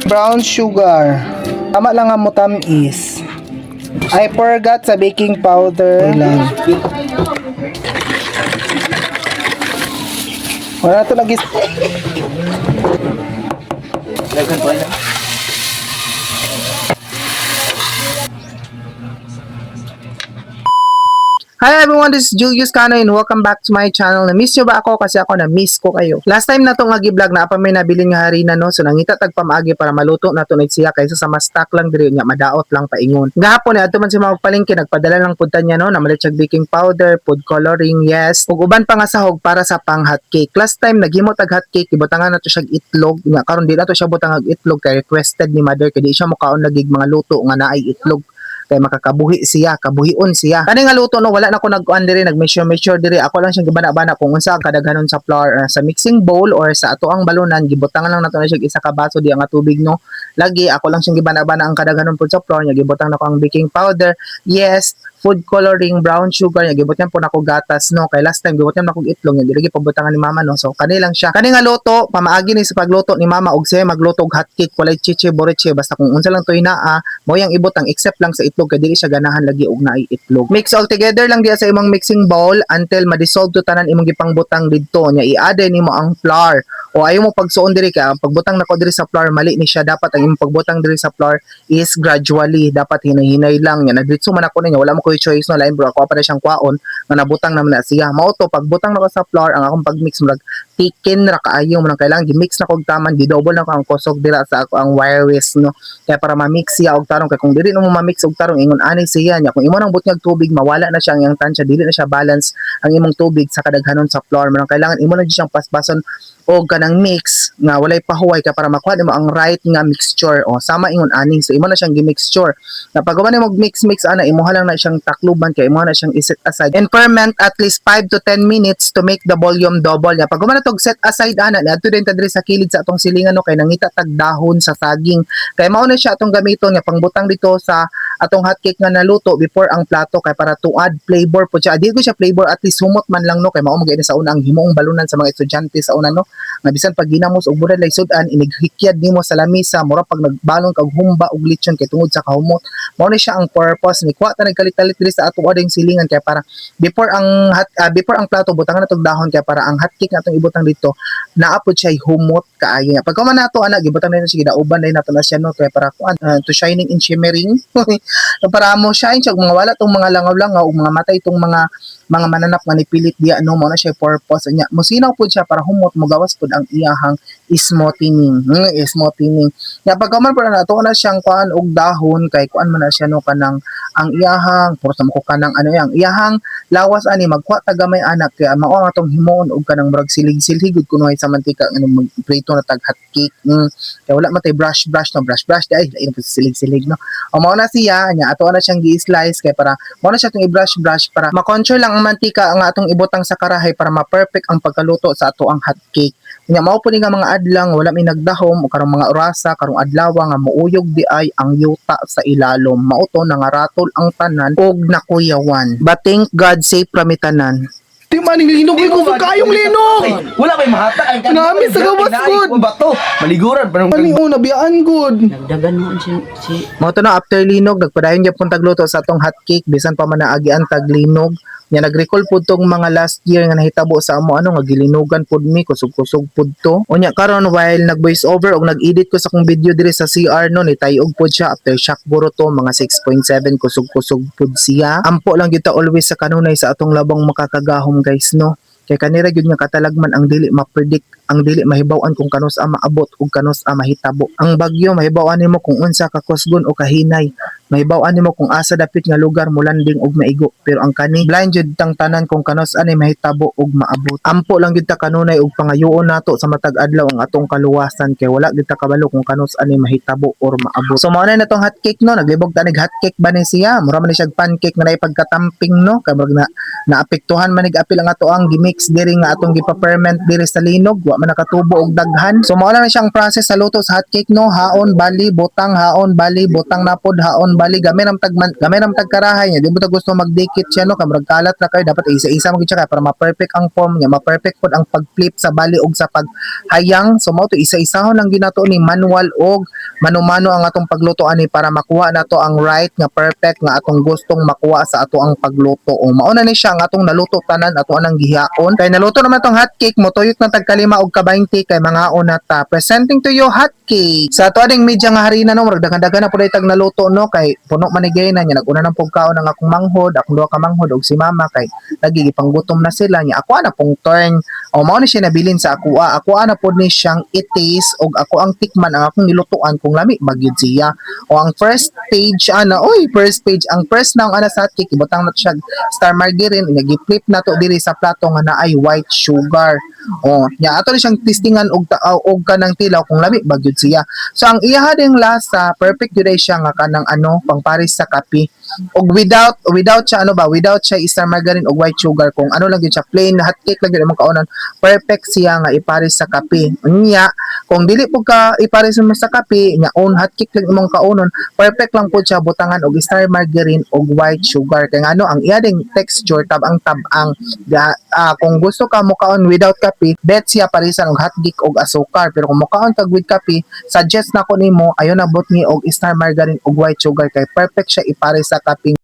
Brown sugar. Tama lang ang mo tamis. I forgot sa baking powder lang. Wala na ito lagi. Hi everyone, this is Julius Cano and welcome back to my channel. Na-miss nyo ba ako? Kasi ako na-miss ko kayo. Last time na itong agi-vlog na pa may nabiling nga harina no. So nangita tagpamaagi para maluto na ito siya kaysa sa ma-stock lang diri niya, madaot lang paingon. Gahapon ato man si mga palengke nagpadala lang pud niya no na malitsag baking powder, food coloring, yes. Ug uban pa nga sahog para sa pang hot cake. Last time naghimo tag hot cake, ibutangan na to siya itlog. Nga karon di na to siya butang og itlog kay requested ni mother kay di siya mokaon lagig mga luto nga naay itlog. Kay makakabuhi siya, kabuhion siya. Kani nga luto no, wala na ko nag-on diri, nag-measure diri. Ako lang siyang gibana-bana kung unsa ang kadaghanon sa flour sa mixing bowl or sa ato ang balunan, gibutangan lang nato na siya isa ka baso di ang tubig no. Lagi ako lang siyang gibana-bana ang kadaghanon pud sa flour, nya gibutang na ko ang baking powder. Yes, food coloring, brown sugar, nya gibutang po nako gatas no. Kay last time gibutang nako itlog, nya dili pabutangan ni mama no. So kani lang siya. Kani nga luto, pamaagi ni sa pagluto ni mama og siya magluto og hot cake, walay chiche boriche basta kung unsa lang to inaa, mo yang ibutang except lang sa itlog kay dili siya ganahan lagi og naay itlog. Mix all together lang diya sa imong mixing bowl until ma-dissolve to tanan imong gipangbutang didto. Nya i-add nimo ang flour. O ayaw mo pagsuon diri ka, pagbutang nako diri sa flour mali ni siya, dapat ang imong pagbutang diri sa flour is gradually, dapat hinay-hinay lang. Nya nadritso man ako niya, wala mo ko choice no, lain bro ako pa na siyang kwaon nga nabutang naman na siya. Mao to pagbutang nako sa flour ang akong pagmix murag thicken ra kaayo mo nang kailangan gi-mix na kog taman, gi-double na ko ang kusog dira sa ako ang wire whisk no. Kaya para ma-mix siya og tarong kay kung dili mo ma-mix og tarong ingon ani siya nya kung imo nang butyag tubig mawala na siya ang iyang tansya, dili na siya balance ang imong tubig sa kadaghanon sa flour. Mo nang kailangan imo na siyang paspason og kanang mix nga walay pahuway ka para makuha nimo ang right nga mixture. O sama ingon ani, so imo na siyang gi-mixture. Na paggawa nimo mix ana imuha lang na siyang takluban kay imo na siyang iset aside and ferment at least 5 to 10 minutes to make the volume double. Ya paggawa na tog set aside ana adto din ta diri sa kilid sa atong silingan no kay nangita tag dahon sa saging. Kay mao na siya atong gamiton nga pangbutang dito sa atong hot cake nga naluto before ang plato kay para to add flavor po siya. Di ko siya flavor, at least humot man lang no kay mao magay sa una ang himoong balunan sa mga estudyante sa una no. Nga bisan pag ginamos og buray lay sudan inighikyad nimo sa lamisa mura pag nagbalon kag humba og lechon kay tungod sa kahumot. Mao ni siya ang purpose ni kuha ta nagkalit-kalit diri sa atong ading silingan kay para before ang plato butangan na tog dahon kay para ang hot cake natong ibutang dito naapod siya humot kaayo niya. Pagka man nato ana gibutang na siya gidauban na nato na siya no kay para kuan to shining and shimmering para mo shine siya mga wala tong mga langaw-langaw ug mga matay tong mga mananap nga nipilit diya no mo na siya purpose niya. Musinaw pud siya para humot mo gawas pud ang iyahang smoothing. Smoothing. Ya pagka man pud nato na siyang kuan og dahon kay kuan man na siya no kanang ang iyahang puro sa mo kanang ano yang iyahang lawas ani magkuha tagamay anak kay mao ang atong himon og kanang murag silig-silig gud kuno sa mantika nga magprito na tag hot cake. Kay wala matay brush di ay lain pa silig-silig no. O mao na siya nya ato na siyang gi-slice kay para mao na siya tong i-brush para ma-control lang ang mantika ang atong ibutang sa karahay para ma-perfect ang pagkaluto sa ato ang hot cake. Nya mao po ni nga mga adlang wala may nagdahom o karong mga orasa karong adlaw nga muuyog di ay ang yuta sa ilalom. Mao to nangaratol ang tanan og nakuyawan. But thank God safe rami tanan. Di maning linog ko sa kayong linog. Wala kay mahata ang Nami sa gawas good. Bato, maliguran pa Ani una biyaan good. Nagdagan mo si Mao to na after linog nagpadayon gyud pun tagluto sa atong hot cake bisan pa man naagi ang taglinog. Nya nag-recall pud tong mga last year nga nahitabo sa amo nga gilinugan pud mi kusog-kusog pud to. Unya karon while nag-voice over og nag-edit ko sa kong video diri sa CR no nitayog pud siya after shock guro to mga 6.7 kusog-kusog pud siya. Ampo lang gyud ta always sa kanunay sa atong labang makakagahom guys no. Kay kanira gyud nga katalagman ang dili ma-predict, ang dili mahibaw-an kung kanos a maabot ug kanos a mahitabo. Ang bagyo mahibaw-an nimo kung unsa ka kusgon o kahinay. Mahibaw-an nimo kung asa dapit nga lugar mo landing og maigo. Pero ang kani blind jud tang tanan kung kanos ani mahitabo og maabot. Ampo lang gyud ta kanunay og pangayoon nato sa matag adlaw ang atong kaluwasan kay wala gyud ta kabalo kung kanos ani mahitabo or maabot. So mao na natong hot cake no, naglibog ta nig hot cake ba ni siya. Mura man ni siya pancake nga nay pagkatamping no, kay na naapektuhan man nig apil ang ato ang gimix diri nga atong gipa-ferment diri sa linog, wa man nakatubo og daghan. So mao na siyang process sa luto sa hot cake no, haon bali butang napod haon bali gamay nam tagkarahay niya di mo ta gusto magdikit siya no kamurag kalat ra kayo dapat isa-isa mo gid siya kay para ma-perfect ang form niya ma-perfect pod ang pag-flip sa bali og sa paghayang so mao to isa-isahon lang ginato ni manual og mano-mano ang atong pagluto ani para makuha nato ang right nga perfect nga atong gustong makuha sa ato ang pagluto o mao na ni siya ang atong naluto tanan ato anang gihaon kay naluto naman tong hot cake mo tuyok na tagkalima og ka-20 kay mga una ta presenting to you hot cake sa ato ading media nga harina no murag daghan-daghan na pud tag naluto no kay puno man ni gayna nya naguna nang pugkaon ang akong manghod akong duha ka manghod og si mama kay nagigipanggutom na sila nya ako na pong turn o mao ni siya nabilin sa ako na pod ni siyang itis og ako ang tikman ang akong nilutuan kung lami magyud siya o ang first page ang first na ang ana sa cake ibutang na siya star margarine nya gi-flip na to diri sa plato nga naay white sugar o nya ato ni siyang testingan og kanang tilaw kung lami magyud siya so ang iya ding lasa perfect gyud ay siya nga kanang pangparis sa kape og without siya star margarine og white sugar kung ano lang gyud siya plain hot cake lang gyud mo kaunon perfect siya nga iparis sa kape unya kung dili po ka ipares mo sa kape nya own hot cake lang imong kaunon perfect lang po siya butangan og star margarine og white sugar kay ngano ang iya ding texture tabang kung gusto ka mo kaon without kape bet siya parisan og hot cake og asukar pero kung mo kaon kag with kape suggest nako nimo ayon abot ni og star margarine og white sugar kay perfect siya ipares sa kape